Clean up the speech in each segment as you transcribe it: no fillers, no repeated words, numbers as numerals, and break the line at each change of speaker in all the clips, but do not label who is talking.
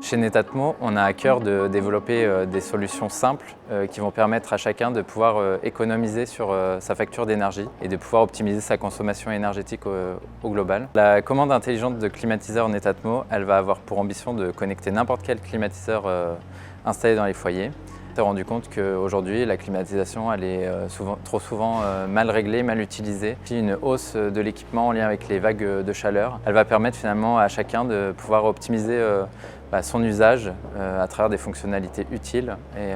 Chez Netatmo, on a à cœur de développer des solutions simples qui vont permettre à chacun de pouvoir économiser sur sa facture d'énergie et de pouvoir optimiser sa consommation énergétique au global. La commande intelligente de climatiseur Netatmo, elle va avoir pour ambition de connecter n'importe quel climatiseur installé dans les foyers. On s'est rendu compte qu'aujourd'hui, la climatisation elle est trop souvent mal réglée, mal utilisée. Puis une hausse de l'équipement en lien avec les vagues de chaleur, elle va permettre finalement à chacun de pouvoir optimiser son usage à travers des fonctionnalités utiles. Et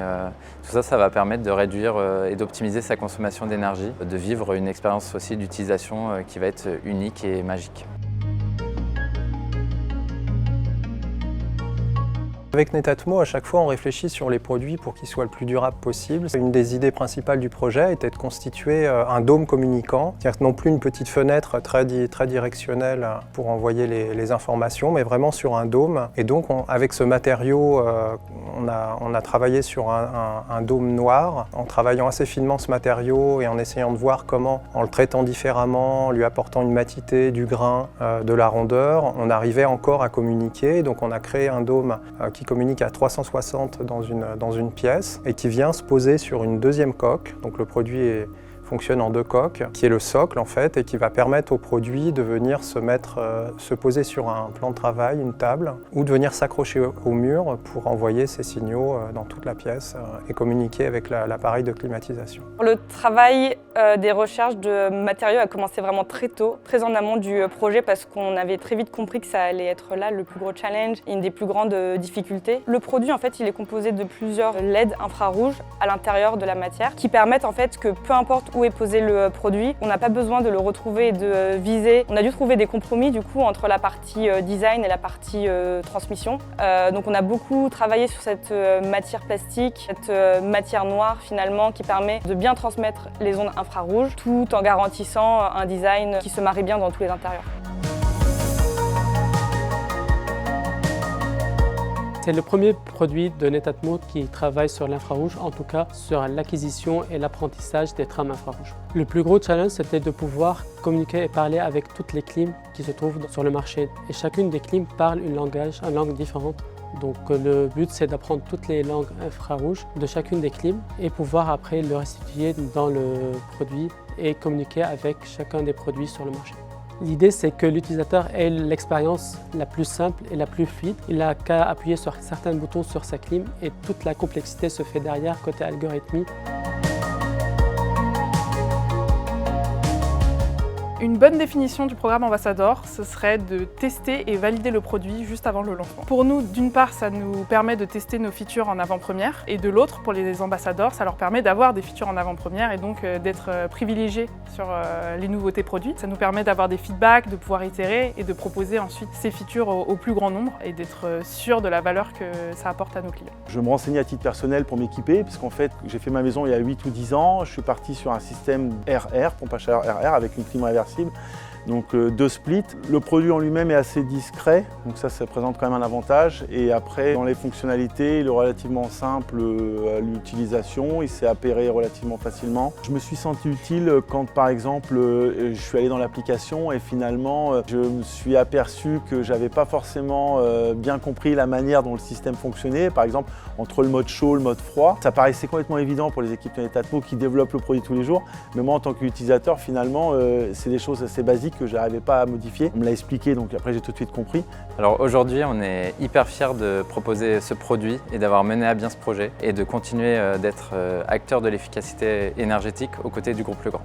tout ça, ça va permettre de réduire et d'optimiser sa consommation d'énergie, de vivre une expérience aussi d'utilisation qui va être unique et magique.
Avec Netatmo, à chaque fois, on réfléchit sur les produits pour qu'ils soient le plus durables possible. Une des idées principales du projet était de constituer un dôme communicant, c'est-à-dire non plus une petite fenêtre très directionnelle pour envoyer les informations, mais vraiment sur un dôme. Et donc, avec ce matériau, on a travaillé sur un dôme noir, en travaillant assez finement ce matériau et en essayant de voir comment, en le traitant différemment, en lui apportant une matité, du grain, de la rondeur, on arrivait encore à communiquer. Donc, on a créé un dôme qui communique à 360 dans une pièce et qui vient se poser sur une deuxième coque. Donc le produit fonctionne en 2 coques, qui est le socle en fait, et qui va permettre au produit de venir se poser sur un plan de travail, une table, ou de venir s'accrocher au mur pour envoyer ses signaux dans toute la pièce et communiquer avec l'appareil de climatisation.
Le travail des recherches de matériaux a commencé vraiment très tôt, très en amont du projet, parce qu'on avait très vite compris que ça allait être là le plus gros challenge et une des plus grandes difficultés. Le produit en fait, il est composé de plusieurs LED infrarouges à l'intérieur de la matière qui permettent en fait que peu importe où est posé le produit, on n'a pas besoin de le retrouver et de viser. On a dû trouver des compromis du coup entre la partie design et la partie transmission. Donc on a beaucoup travaillé sur cette matière plastique, cette matière noire finalement qui permet de bien transmettre les ondes infrarouges tout en garantissant un design qui se marie bien dans tous les intérieurs.
C'est le premier produit de Netatmo qui travaille sur l'infrarouge, en tout cas sur l'acquisition et l'apprentissage des trames infrarouges. Le plus gros challenge, c'était de pouvoir communiquer et parler avec toutes les clims qui se trouvent sur le marché. Et chacune des clims parle une langue différente. Donc le but, c'est d'apprendre toutes les langues infrarouges de chacune des clims et pouvoir après le restituer dans le produit et communiquer avec chacun des produits sur le marché. L'idée, c'est que l'utilisateur ait l'expérience la plus simple et la plus fluide. Il n'a qu'à appuyer sur certains boutons sur sa clim et toute la complexité se fait derrière côté algorithmique.
Une bonne définition du programme Ambassador, ce serait de tester et valider le produit juste avant le lancement. Pour nous, d'une part, ça nous permet de tester nos features en avant-première et de l'autre, pour les ambassadors, ça leur permet d'avoir des features en avant-première et donc d'être privilégiés sur les nouveautés produites. Ça nous permet d'avoir des feedbacks, de pouvoir itérer et de proposer ensuite ces features au plus grand nombre et d'être sûr de la valeur que ça apporte à nos clients.
Je me renseignais à titre personnel pour m'équiper, parce qu'en fait, j'ai fait ma maison il y a 8 ou 10 ans. Je suis parti sur un système RR, pompe à chaleur RR, avec une clim réversible. Donc 2 splits. Le produit en lui-même est assez discret, donc ça présente quand même un avantage. Et après, dans les fonctionnalités, il est relativement simple à l'utilisation, il s'est appairé relativement facilement. Je me suis senti utile quand, par exemple, je suis allé dans l'application et finalement, je me suis aperçu que j'avais pas forcément bien compris la manière dont le système fonctionnait. Par exemple, entre le mode chaud et le mode froid, ça paraissait complètement évident pour les équipes de Netatmo qui développent le produit tous les jours. Mais moi, en tant qu'utilisateur, finalement, c'est des choses assez basiques que je n'arrivais pas à modifier. On me l'a expliqué, donc après j'ai tout de suite compris.
Alors aujourd'hui, on est hyper fiers de proposer ce produit et d'avoir mené à bien ce projet et de continuer d'être acteur de l'efficacité énergétique aux côtés du groupe Legrand.